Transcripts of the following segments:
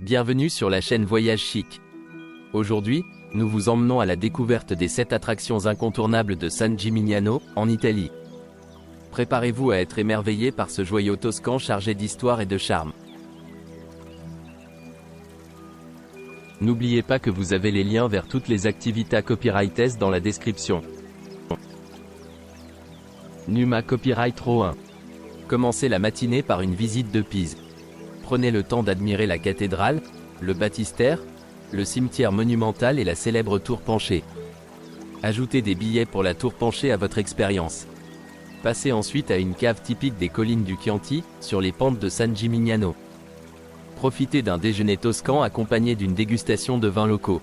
Bienvenue sur la chaîne Voyage Chic. Aujourd'hui, nous vous emmenons à la découverte des 7 attractions incontournables de San Gimignano, en Italie. Préparez-vous à être émerveillé par ce joyau toscan chargé d'histoire et de charme. N'oubliez pas que vous avez les liens vers toutes les activités copyrightes dans la description. Numa Copyright Row 1. Commencez la matinée par une visite de Pise. Prenez le temps d'admirer la cathédrale, le baptistère, le cimetière monumental et la célèbre tour penchée. Ajoutez des billets pour la tour penchée à votre expérience. Passez ensuite à une cave typique des collines du Chianti, sur les pentes de San Gimignano. Profitez d'un déjeuner toscan accompagné d'une dégustation de vins locaux.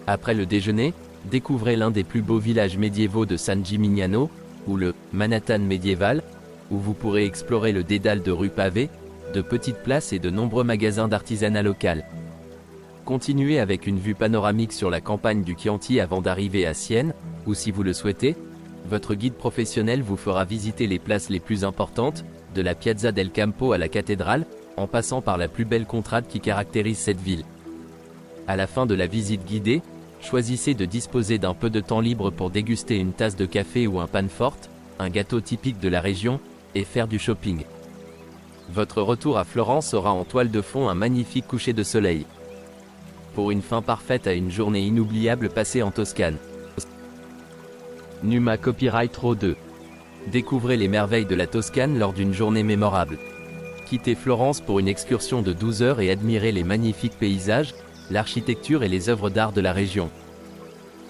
Après le déjeuner, découvrez l'un des plus beaux villages médiévaux de San Gimignano, ou le Manhattan médiéval, où vous pourrez explorer le dédale de rues pavées, de petites places et de nombreux magasins d'artisanat local. Continuez avec une vue panoramique sur la campagne du Chianti avant d'arriver à Sienne, ou si vous le souhaitez, votre guide professionnel vous fera visiter les places les plus importantes, de la Piazza del Campo à la cathédrale, en passant par la plus belle contrade qui caractérise cette ville. À la fin de la visite guidée, choisissez de disposer d'un peu de temps libre pour déguster une tasse de café ou un panforte, un gâteau typique de la région, et faire du shopping. Votre retour à Florence aura en toile de fond un magnifique coucher de soleil. Pour une fin parfaite à une journée inoubliable passée en Toscane. Numa Copyright Row 2. Découvrez les merveilles de la Toscane lors d'une journée mémorable. Quittez Florence pour une excursion de 12 heures et admirez les magnifiques paysages, l'architecture et les œuvres d'art de la région.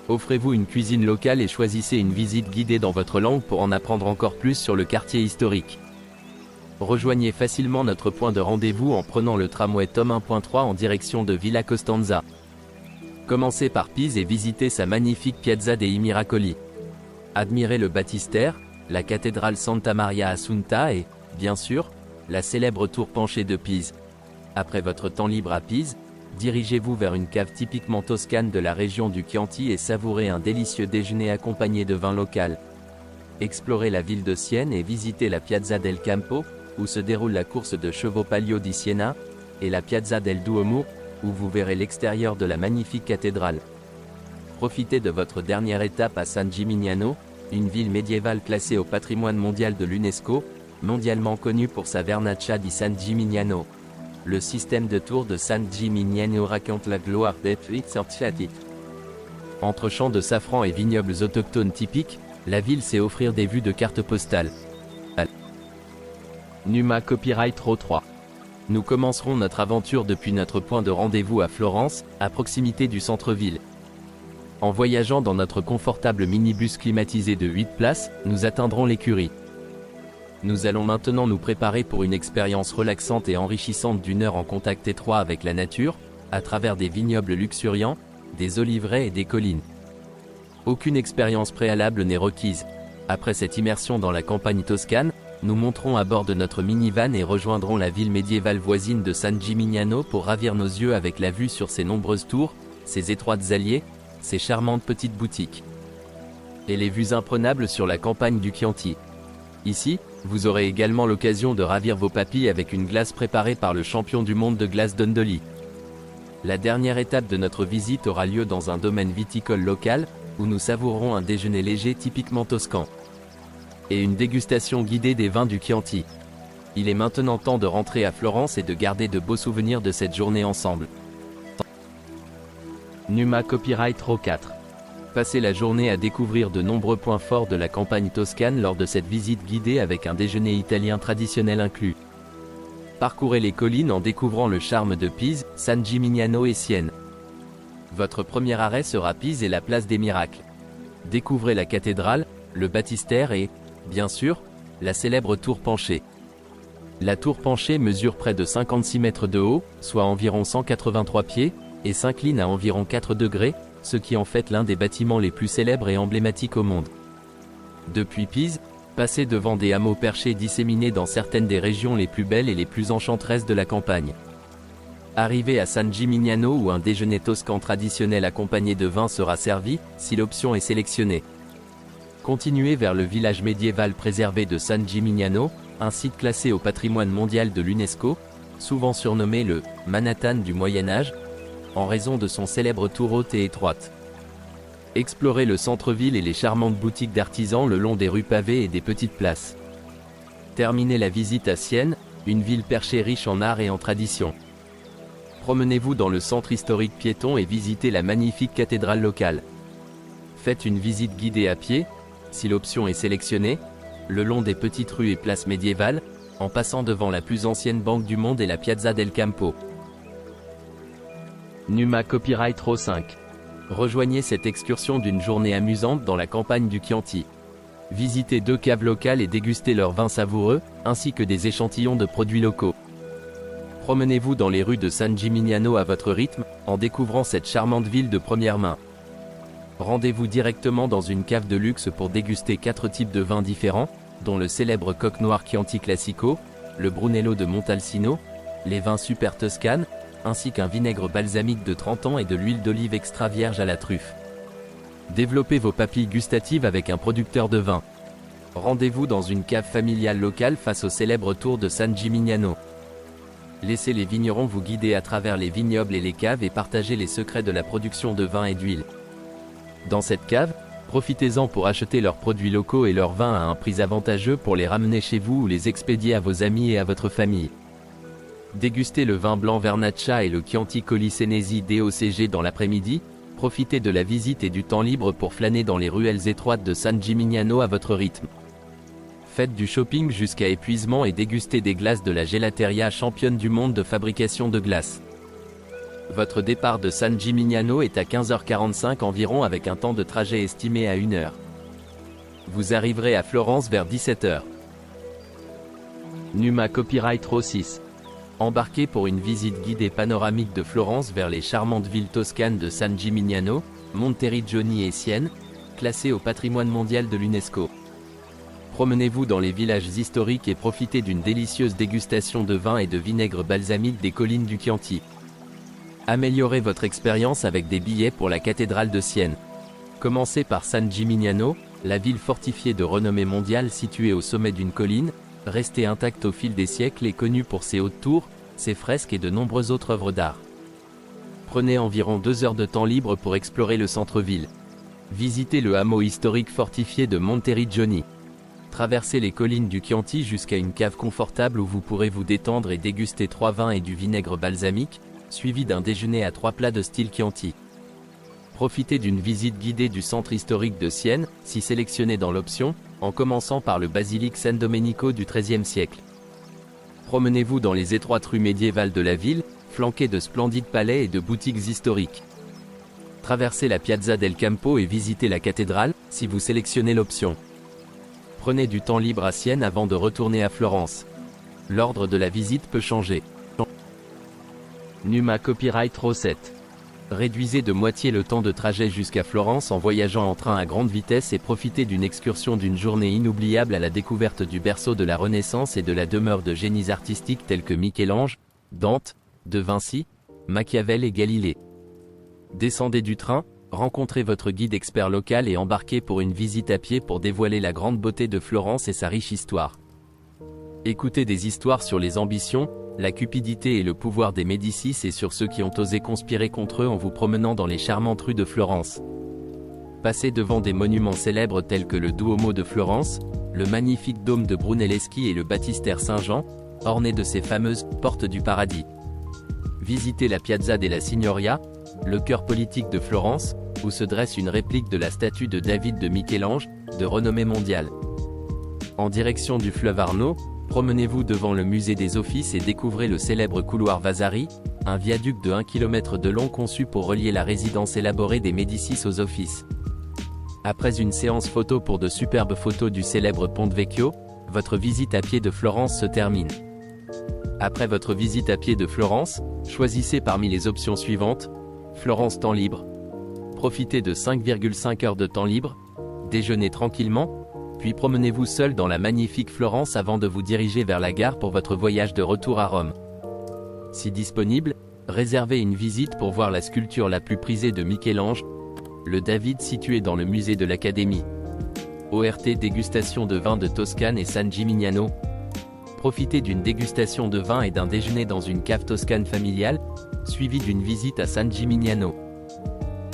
Offrez-vous une cuisine locale et choisissez une visite guidée dans votre langue pour en apprendre encore plus sur le quartier historique. Rejoignez facilement notre point de rendez-vous en prenant le tramway Tom 1.3 en direction de Villa Costanza. Commencez par Pise et visitez sa magnifique Piazza dei Miracoli. Admirez le baptistère, la cathédrale Santa Maria Assunta et, bien sûr, la célèbre tour penchée de Pise. Après votre temps libre à Pise, dirigez-vous vers une cave typiquement toscane de la région du Chianti et savourez un délicieux déjeuner accompagné de vin local. Explorez la ville de Sienne et visitez la Piazza del Campo, où se déroule la course de chevaux Palio di Siena, et la Piazza del Duomo, où vous verrez l'extérieur de la magnifique cathédrale. Profitez de votre dernière étape à San Gimignano, une ville médiévale classée au patrimoine mondial de l'UNESCO, mondialement connue pour sa Vernaccia di San Gimignano. Le système de tours de San Gimignano raconte la gloire des Pizzorciati. Entre champs de safran et vignobles autochtones typiques, la ville sait offrir des vues de cartes postales. Numa Copyright Row 3. Nous commencerons notre aventure depuis notre point de rendez-vous à Florence, à proximité du centre-ville. En voyageant dans notre confortable minibus climatisé de 8 places, nous atteindrons l'écurie. Nous allons maintenant nous préparer pour une expérience relaxante et enrichissante d'une heure en contact étroit avec la nature, à travers des vignobles luxuriants, des oliveraies et des collines. Aucune expérience préalable n'est requise. Après cette immersion dans la campagne toscane, nous monterons à bord de notre minivan et rejoindrons la ville médiévale voisine de San Gimignano pour ravir nos yeux avec la vue sur ses nombreuses tours, ses étroites allées, ses charmantes petites boutiques. Et les vues imprenables sur la campagne du Chianti. Ici, vous aurez également l'occasion de ravir vos papilles avec une glace préparée par le champion du monde de glace Dondoli. La dernière étape de notre visite aura lieu dans un domaine viticole local, où nous savourerons un déjeuner léger typiquement toscan. Et une dégustation guidée des vins du Chianti. Il est maintenant temps de rentrer à Florence et de garder de beaux souvenirs de cette journée ensemble. Numa Copyright Row 4. Passez la journée à découvrir de nombreux points forts de la campagne toscane lors de cette visite guidée avec un déjeuner italien traditionnel inclus. Parcourez les collines en découvrant le charme de Pise, San Gimignano et Sienne. Votre premier arrêt sera Pise et la place des Miracles. Découvrez la cathédrale, le baptistère et, bien sûr, la célèbre tour penchée. La tour penchée mesure près de 56 mètres de haut, soit environ 183 pieds, et s'incline à environ 4 degrés, ce qui en fait l'un des bâtiments les plus célèbres et emblématiques au monde. Depuis Pise, passez devant des hameaux perchés disséminés dans certaines des régions les plus belles et les plus enchanteresses de la campagne. Arrivez à San Gimignano où un déjeuner toscan traditionnel accompagné de vin sera servi, si l'option est sélectionnée. Continuez vers le village médiéval préservé de San Gimignano, un site classé au patrimoine mondial de l'UNESCO, souvent surnommé le Manhattan du Moyen-Âge, en raison de son célèbre tour haute et étroite. Explorez le centre-ville et les charmantes boutiques d'artisans le long des rues pavées et des petites places. Terminez la visite à Sienne, une ville perchée riche en art et en tradition. Promenez-vous dans le centre historique piéton et visitez la magnifique cathédrale locale. Faites une visite guidée à pied, si l'option est sélectionnée, le long des petites rues et places médiévales, en passant devant la plus ancienne banque du monde et la Piazza del Campo. Numa Copyright Row 5. Rejoignez cette excursion d'une journée amusante dans la campagne du Chianti. Visitez 2 caves locales et dégustez leurs vins savoureux, ainsi que des échantillons de produits locaux. Promenez-vous dans les rues de San Gimignano à votre rythme, en découvrant cette charmante ville de première main. Rendez-vous directement dans une cave de luxe pour déguster 4 types de vins différents, dont le célèbre coq noir Chianti Classico, le Brunello de Montalcino, les vins Super Toscane, ainsi qu'un vinaigre balsamique de 30 ans et de l'huile d'olive extra vierge à la truffe. Développez vos papilles gustatives avec un producteur de vin. Rendez-vous dans une cave familiale locale face au célèbre tour de San Gimignano. Laissez les vignerons vous guider à travers les vignobles et les caves et partagez les secrets de la production de vin et d'huile. Dans cette cave, profitez-en pour acheter leurs produits locaux et leurs vins à un prix avantageux pour les ramener chez vous ou les expédier à vos amis et à votre famille. Dégustez le vin blanc Vernaccia et le Chianti Colli Senesi DOCG dans l'après-midi, profitez de la visite et du temps libre pour flâner dans les ruelles étroites de San Gimignano à votre rythme. Faites du shopping jusqu'à épuisement et dégustez des glaces de la Gelateria championne du monde de fabrication de glaces. Votre départ de San Gimignano est à 15h45 environ avec un temps de trajet estimé à 1 heure. Vous arriverez à Florence vers 17h. Numa Copyright Row 6. Embarquez pour une visite guidée panoramique de Florence vers les charmantes villes toscanes de San Gimignano, Monteriggioni et Sienne, classées au patrimoine mondial de l'UNESCO. Promenez-vous dans les villages historiques et profitez d'une délicieuse dégustation de vin et de vinaigre balsamique des collines du Chianti. Améliorez votre expérience avec des billets pour la cathédrale de Sienne. Commencez par San Gimignano, la ville fortifiée de renommée mondiale située au sommet d'une colline, restée intacte au fil des siècles et connue pour ses hautes tours, ses fresques et de nombreuses autres œuvres d'art. Prenez environ 2 heures de temps libre pour explorer le centre-ville. Visitez le hameau historique fortifié de Monteriggioni. Traversez les collines du Chianti jusqu'à une cave confortable où vous pourrez vous détendre et déguster 3 vins et du vinaigre balsamique, suivi d'un déjeuner à 3 plats de style Chianti. Profitez d'une visite guidée du centre historique de Sienne, si sélectionné dans l'option, en commençant par le basilique San Domenico du XIIIe siècle. Promenez-vous dans les étroites rues médiévales de la ville, flanquées de splendides palais et de boutiques historiques. Traversez la Piazza del Campo et visitez la cathédrale, si vous sélectionnez l'option. Prenez du temps libre à Sienne avant de retourner à Florence. L'ordre de la visite peut changer. Numa Copyright Row 7. Réduisez de moitié le temps de trajet jusqu'à Florence en voyageant en train à grande vitesse et profitez d'une excursion d'une journée inoubliable à la découverte du berceau de la Renaissance et de la demeure de génies artistiques tels que Michel-Ange, Dante, De Vinci, Machiavel et Galilée. Descendez du train, rencontrez votre guide expert local et embarquez pour une visite à pied pour dévoiler la grande beauté de Florence et sa riche histoire. Écoutez des histoires sur les ambitions, la cupidité et le pouvoir des Médicis et sur ceux qui ont osé conspirer contre eux en vous promenant dans les charmantes rues de Florence. Passez devant des monuments célèbres tels que le Duomo de Florence, le magnifique dôme de Brunelleschi et le baptistère Saint-Jean, orné de ses fameuses « portes du paradis ». Visitez la Piazza della Signoria, le cœur politique de Florence, où se dresse une réplique de la statue de David de Michel-Ange, de renommée mondiale. En direction du fleuve Arno, promenez-vous devant le musée des Offices et découvrez le célèbre couloir Vasari, un viaduc de 1 km de long conçu pour relier la résidence élaborée des Médicis aux Offices. Après une séance photo pour de superbes photos du célèbre Ponte Vecchio, votre visite à pied de Florence se termine. Après votre visite à pied de Florence, choisissez parmi les options suivantes. Florence temps libre. Profitez de 5,5 heures de temps libre. Déjeunez tranquillement. Puis promenez-vous seul dans la magnifique Florence avant de vous diriger vers la gare pour votre voyage de retour à Rome. Si disponible, réservez une visite pour voir la sculpture la plus prisée de Michel-Ange, le David situé dans le musée de l'Académie. ORT dégustation de vin de Toscane et San Gimignano. Profitez d'une dégustation de vin et d'un déjeuner dans une cave toscane familiale, suivi d'une visite à San Gimignano.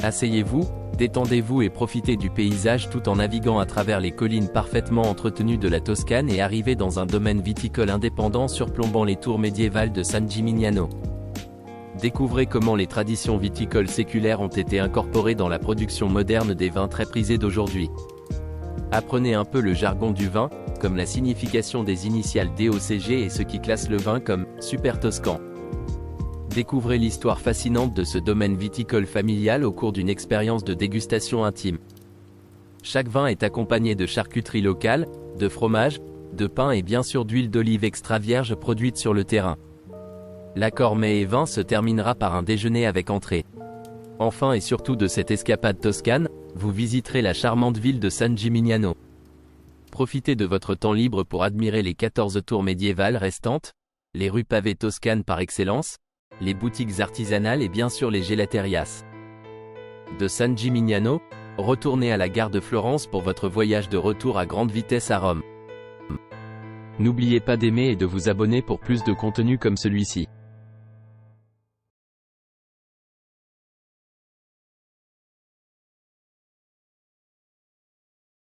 Asseyez-vous, détendez-vous et profitez du paysage tout en naviguant à travers les collines parfaitement entretenues de la Toscane et arrivez dans un domaine viticole indépendant surplombant les tours médiévales de San Gimignano. Découvrez comment les traditions viticoles séculaires ont été incorporées dans la production moderne des vins très prisés d'aujourd'hui. Apprenez un peu le jargon du vin, comme la signification des initiales DOCG et ce qui classe le vin comme « super toscan ». Découvrez l'histoire fascinante de ce domaine viticole familial au cours d'une expérience de dégustation intime. Chaque vin est accompagné de charcuterie locale, de fromage, de pain et bien sûr d'huile d'olive extra vierge produite sur le terrain. L'accord mets et vin se terminera par un déjeuner avec entrée. Enfin et surtout de cette escapade toscane, vous visiterez la charmante ville de San Gimignano. Profitez de votre temps libre pour admirer les 14 tours médiévales restantes, les rues pavées toscanes par excellence, les boutiques artisanales et bien sûr les gelaterias. De San Gimignano, retournez à la gare de Florence pour votre voyage de retour à grande vitesse à Rome. N'oubliez pas d'aimer et de vous abonner pour plus de contenu comme celui-ci.